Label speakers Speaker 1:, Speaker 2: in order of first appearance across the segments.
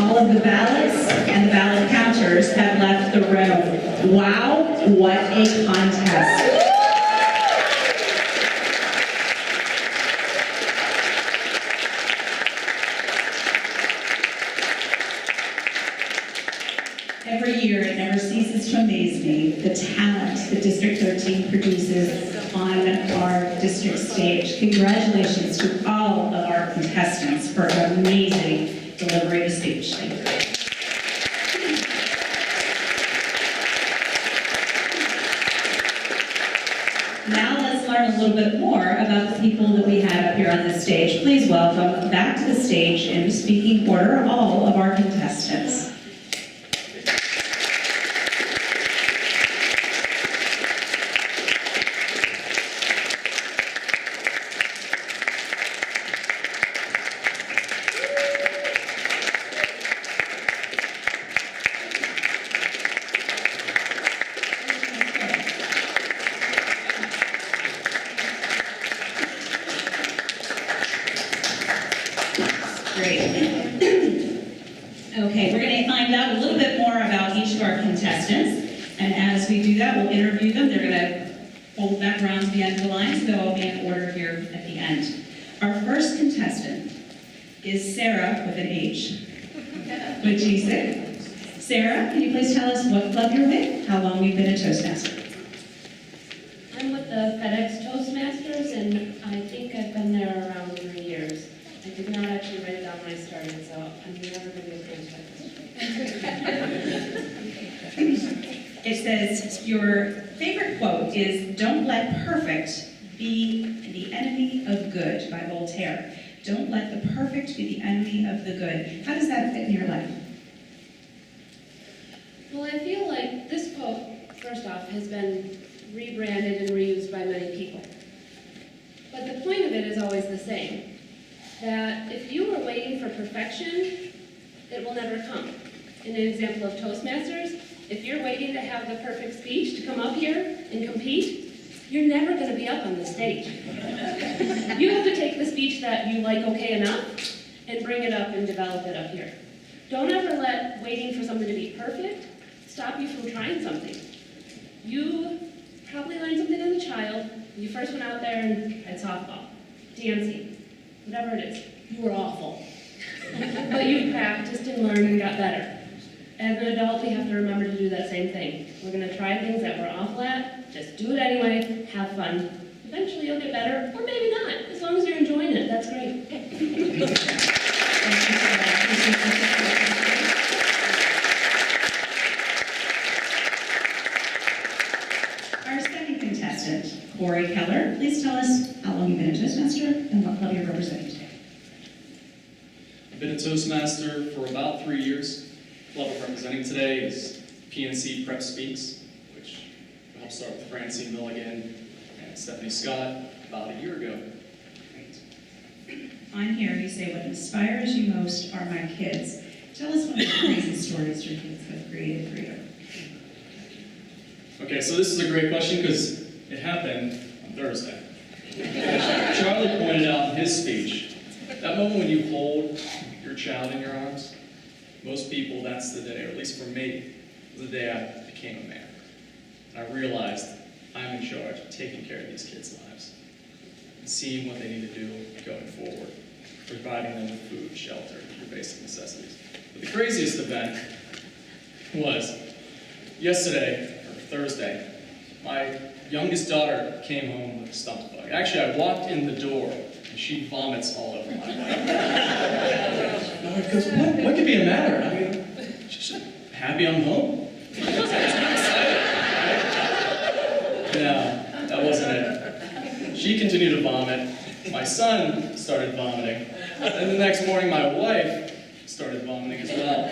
Speaker 1: All of the ballots and the ballot counters have left the room. Wow, what a contest. Every year, it never ceases to amaze me, the talent that District 13 produces on our district stage. Congratulations to all of our contestants for an amazing delivery of speech. Thank you. Now let's learn a little bit more about the people that we have up here on this stage. Please welcome back to the stage in speaking order all of our contestants. Great. Okay, we're going to find out a little bit more about each of our contestants. And as we do that, we'll interview them. They're going to hold back around to the end of the line, so they'll all be in order here at the end. Our first contestant is Sarah with an H. With G6. Sarah, can you please tell us what club you're with, how long you've been a Toastmaster?
Speaker 2: I'm with the FedEx Toastmasters, and I think I've been there around 3 years. I did not actually write it down when I started, so I'm never going to be a Toastmaster.
Speaker 1: It says, your favorite quote is, "Don't let perfect be the enemy of good," by Voltaire. Don't let the perfect be the enemy of the good. How does that fit in your life?
Speaker 2: Well, I feel like this quote, first off, has been rebranded and reused by many people. But the point of it is always the same. That if you are waiting for perfection, it will never come. In an example of Toastmasters, if you're waiting to have the perfect speech to come up here and compete, you're never going to be up on the stage. You have to take the speech that you like okay enough and bring it up and develop it up here. Don't ever let waiting for something to be perfect stop you from trying something. You probably learned something as a child. You first went out there and tried softball, dancing, whatever it is. You were awful. But you practiced and learned and got better. As an adult, we have to remember to do that same thing. We're going to try things that we're awful at. Just do it anyway. Have fun. Eventually, you'll get better, or maybe not. As long as you're enjoying it, that's great.
Speaker 1: Our second contestant, Corey Keller. Please tell us how long you've been a Toastmaster and what club you're representing today.
Speaker 3: I've been a Toastmaster for about 3 years. The club I'm representing today is PNC Prep Speaks, which helped start with Francine Milligan and Stephanie Scott about a year ago.
Speaker 1: On here, you say, what inspires you most are my kids. Tell us one of the crazy stories your kids have created for you.
Speaker 3: Okay, so this is a great question because it happened on Thursday. Charlie pointed out in his speech, that moment when you hold your child in your arms, most people, that's the day, or at least for me, was the day I became a man. And I realized I'm in charge of taking care of these kids' lives and seeing what they need to do going forward, providing them with food, shelter, your basic necessities. But the craziest event was yesterday, or Thursday, my youngest daughter came home with a stomach bug. Actually, I walked in the door and she vomits all over my bed. Because what could be the matter? I mean, she's just happy I'm home. No, that wasn't it. She continued to vomit. My son started vomiting. And the next morning, my wife started vomiting as well.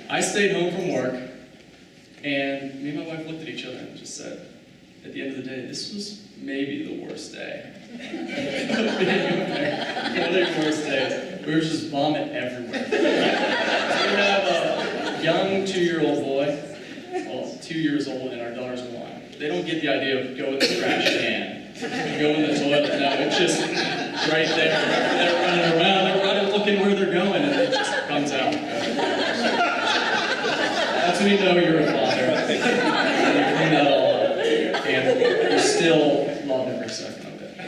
Speaker 3: I stayed home from work, and me and my wife looked at each other and just said, at the end of the day, this was maybe the worst day. One of the worst days. We were just vomit everywhere. So we have a young 2-year-old boy, well, 2 years old, and our daughter's 1. They don't get the idea of go in the trash can, go in the toilet. No, it's just right there. They're running around, they're running, looking where they're going, and it just comes out. That's when you know you're a father. You clean that all up. And you still love every second of it.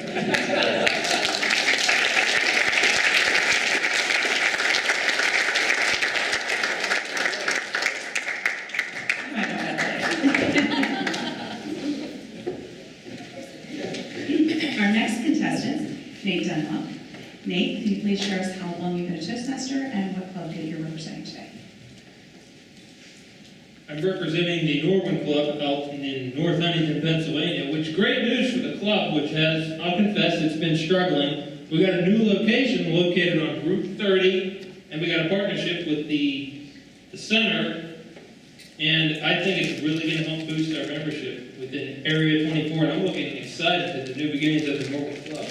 Speaker 1: Our next contestant, Nate Dunlop. Nate, can you please share us how long you've been a Toastmaster and what club that you're representing today?
Speaker 4: I'm representing the Norwin Club out in North Huntington, Pennsylvania, which great news for the club, which has, I'll confess, it's been struggling. We got a new location located on Route 30, and we got a partnership with the center, and I think it's really going to help boost our membership within Area 24, and I'm looking excited at the new beginnings of the Norwin Club.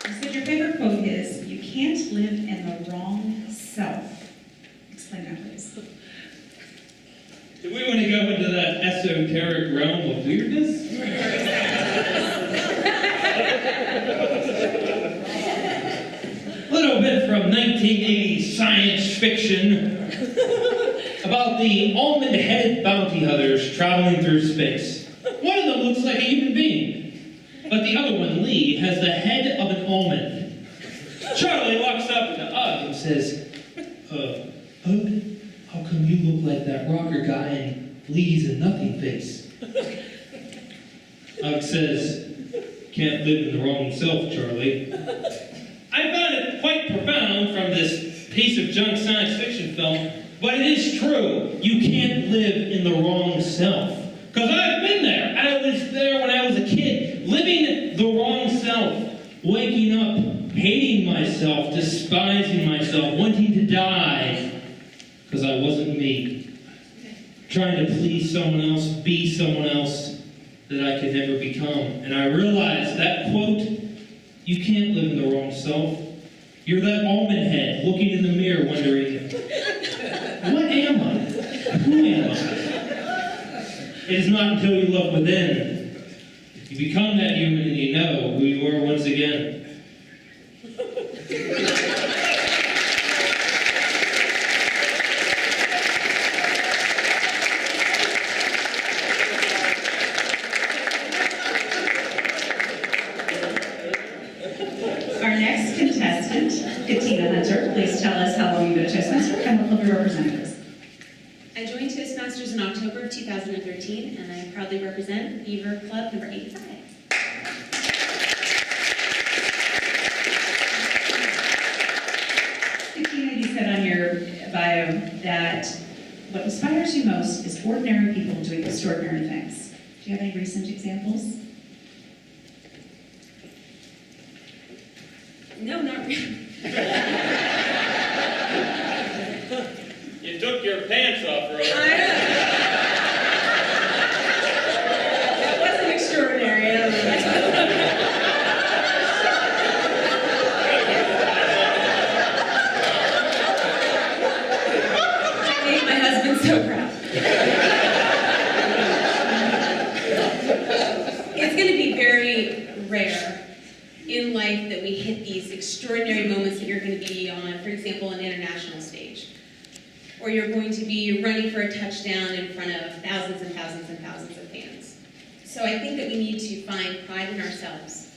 Speaker 1: You said your favorite quote is, "You can't live in the wrong self." Explain that, please.
Speaker 4: Do we want to go into that esoteric realm of weirdness? A little bit from 1980s science fiction about the almond-headed bounty hunters traveling through space. One of them looks like a human being, but the other one, Lee, has the head of an almond. Charlie walks up to Ugg and says, Ugg, how come you look like that rocker guy and Lee's a nothing face? Ugg says, can't live in the wrong self, Charlie. I found it quite profound from this piece of junk science fiction film, but it is true. You can't live in the wrong self. Because I've been there. I was there when I was a kid, living the wrong self, waking up, hating myself, despising myself, wanting to die, because I wasn't me. Trying to please someone else, be someone else that I could never become. And I realized that quote, you can't live in the wrong self. You're that almond head looking in the mirror wondering, what am I? Who am I? It is not until you look within, you become that human and you know who you are once again.
Speaker 1: Our next contestant, Katina Hunter, please tell us how long you've been a Toastmaster and what club you represent, please.
Speaker 5: I joined Toastmasters in October of 2013, and I proudly represent Beaver Club number 85.
Speaker 1: Katina, you said on your bio that what inspires you most is ordinary people doing extraordinary things. Do you have any recent examples?
Speaker 5: No, not really.
Speaker 4: You took your pants off, Rose.
Speaker 5: That wasn't extraordinary. I made my husband so proud. It's going to be very rare in life that we hit these extraordinary moments that you're going to be on, for example, an international stage. Or you're going to be running for a touchdown in front of thousands and thousands and thousands of fans. So I think that we need to find pride in ourselves,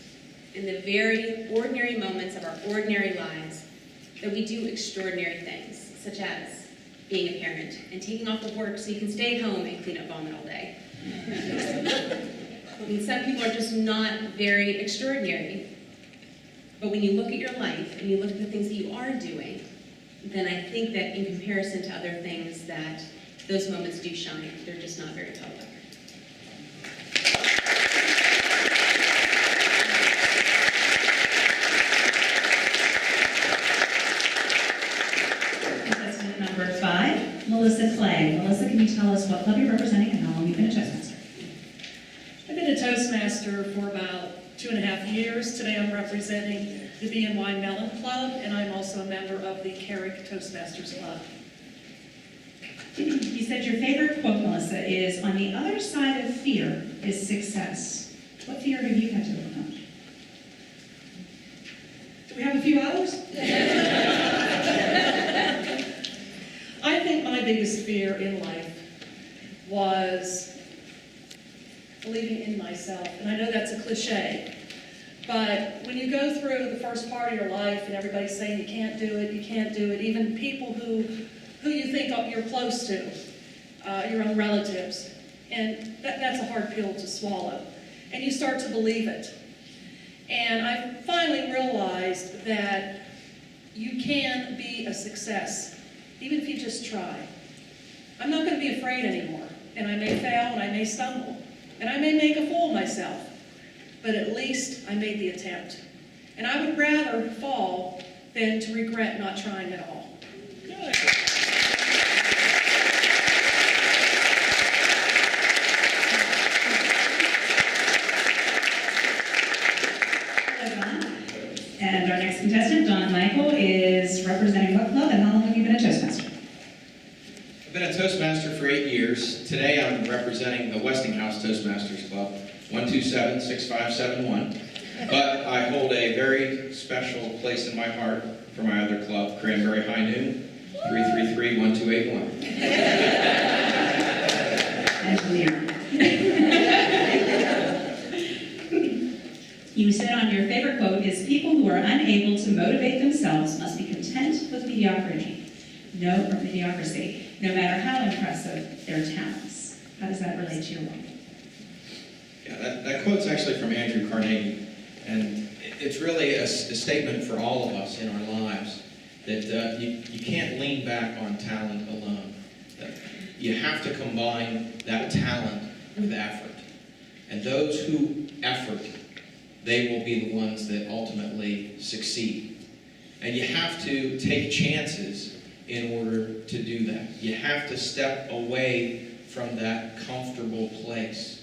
Speaker 5: in the very ordinary moments of our ordinary lives, that we do extraordinary things, such as being a parent and taking off of work so you can stay at home and clean up vomit all day. I mean, some people are just not very extraordinary. But when you look at your life and you look at the things that you are doing, then I think that in comparison to other things that those moments do shine. They're just not very public.
Speaker 1: Contestant number 5, Melissa Clay. Melissa, can you tell us what club you're representing and how long you've been a Toastmaster?
Speaker 6: I've been a Toastmaster for about 2.5 years. Today I'm representing the BNY Mellon Club, and I'm also a member of the Carrick Toastmasters Club.
Speaker 1: You said your favorite quote, Melissa, is, "On the other side of fear is success." What fear have you had to overcome?
Speaker 6: Do we have a few hours? I think my biggest fear in life was believing in myself. And I know that's a cliche, but when you go through the first part of your life and everybody's saying you can't do it, even people who you think you're close to, your own relatives, and that's a hard pill to swallow. And you start to believe it. And I finally realized that you can be a success, even if you just try. I'm not going to be afraid anymore, and I may fail and I may stumble, and I may make a fool of myself, but at least I made the attempt. And I would rather fall than to regret not trying at all.
Speaker 1: And our next contestant, Don Michael, is representing what club, and how long have you been a Toastmaster?
Speaker 7: I've been a Toastmaster for 8 years. Today I'm representing the Westinghouse Toastmasters Club, 127-6571. But I hold a very special place in my heart for my other club, Cranberry High Noon, 333-1281.
Speaker 1: Engineer. You said on your favorite quote is, people who are unable to motivate themselves must be content with mediocrity. No matter how impressive their talents. How does that relate to your work?
Speaker 7: Yeah, that quote's actually from Andrew Carnegie, and it's really a statement for all of us in our lives that you can't lean back on talent alone. That you have to combine that talent with effort. And those who effort, they will be the ones that ultimately succeed. And you have to take chances in order to do that. You have to step away from that comfortable place.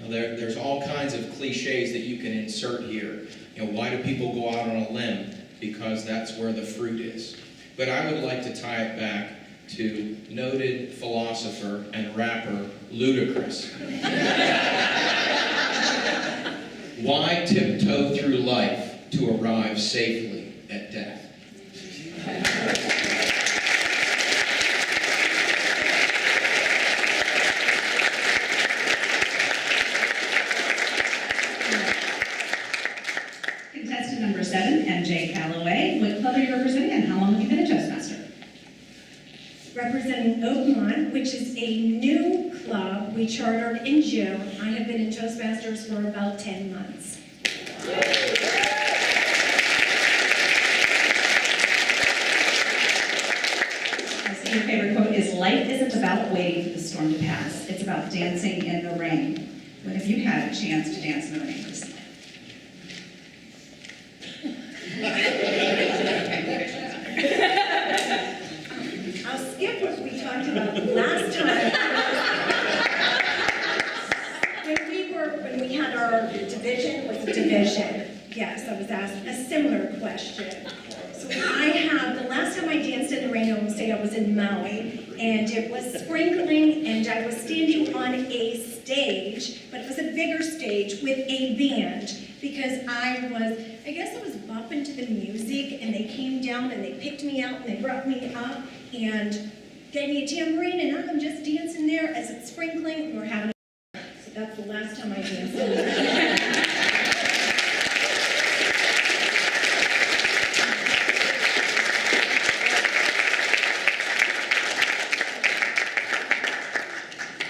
Speaker 7: Now, there's all kinds of cliches that you can insert here. Why do people go out on a limb? Because that's where the fruit is. But I would like to tie it back to noted philosopher and rapper Ludacris. Why tiptoe through life to arrive safely at death?
Speaker 1: Contestant number 7, MJ Calloway. What club are you representing, and how long have you been a Toastmaster?
Speaker 8: Representing Oakmont, which is a new club we chartered in June. I have been in Toastmasters for about 10 months.
Speaker 1: I see your favorite quote is, life isn't about waiting for the storm to pass. It's about dancing in the rain. When have you had a chance to dance in the rain recently?
Speaker 8: I'll skip what we talked about last time. When we had our division, was a division. Yes, I was asked a similar question. So the last time I danced in the rain in home state, I was in Maui, and it was sprinkling, and I was standing on a stage, but it was a bigger stage with a band, because I guess I was bopping to the music, and they came down and they picked me out and they brought me up and gave me a tambourine, and I'm just dancing there as it's sprinkling, and we're having a so that's the last time I danced in the rain.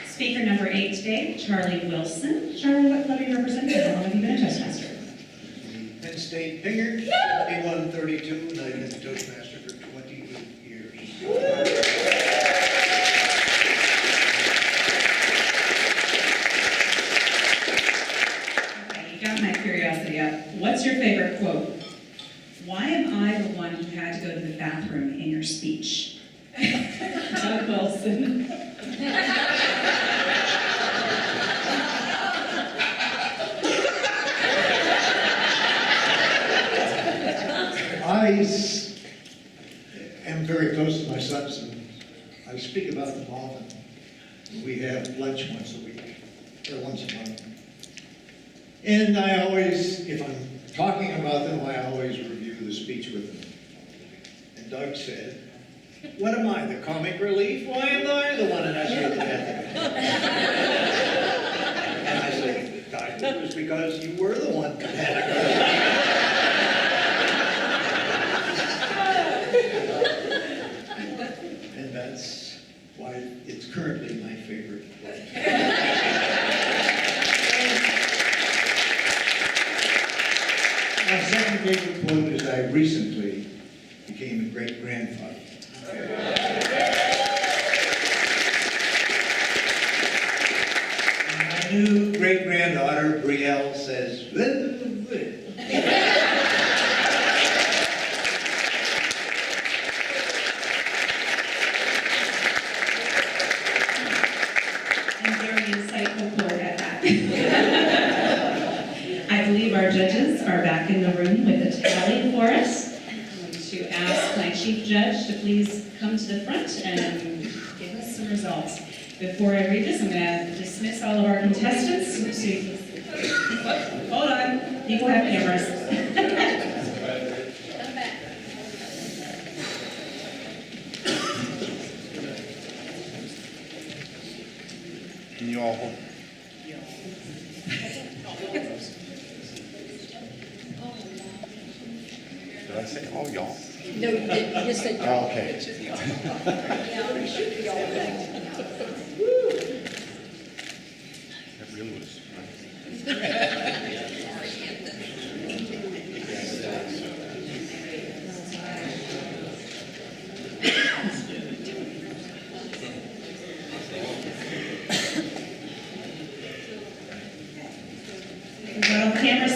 Speaker 1: Speaker number 8 today, Charlie Wilson. Charlie, what club are you representing, and how long have you been a Toastmaster?
Speaker 9: Penn State Pinger, 7132, and I've been a Toastmaster for 28 years.
Speaker 1: Okay, you got my curiosity up. What's your favorite quote? Why am I the one who had to go to the bathroom in your speech? Doug Wilson.
Speaker 9: I am very close to my sons, and I speak about them often. We have lunch once a week, or once a month. And I always, if I'm talking about them, I always review the a speech with him. And Doug said, "What am I, the comic relief? Why am I the one that has to get the head?" And I said, "Doug, it was because you were the one that had to go." And that's why it's currently my favorite quote. My second favorite quote is I recently became a great-grandfather. And my new great-granddaughter, Brielle, says,
Speaker 1: And very insightful quote at that. I believe our judges are back in the room with a tally for us. I'm going to ask my chief judge to please come to the front and give us some results. Before I read this, I'm going to dismiss all of our contestants. Hold on, people have cameras.
Speaker 2: Come back.
Speaker 10: Can you all hold? Did I say all y'all?
Speaker 11: No, you just said.
Speaker 10: Oh, okay. That really was.
Speaker 1: Well, camera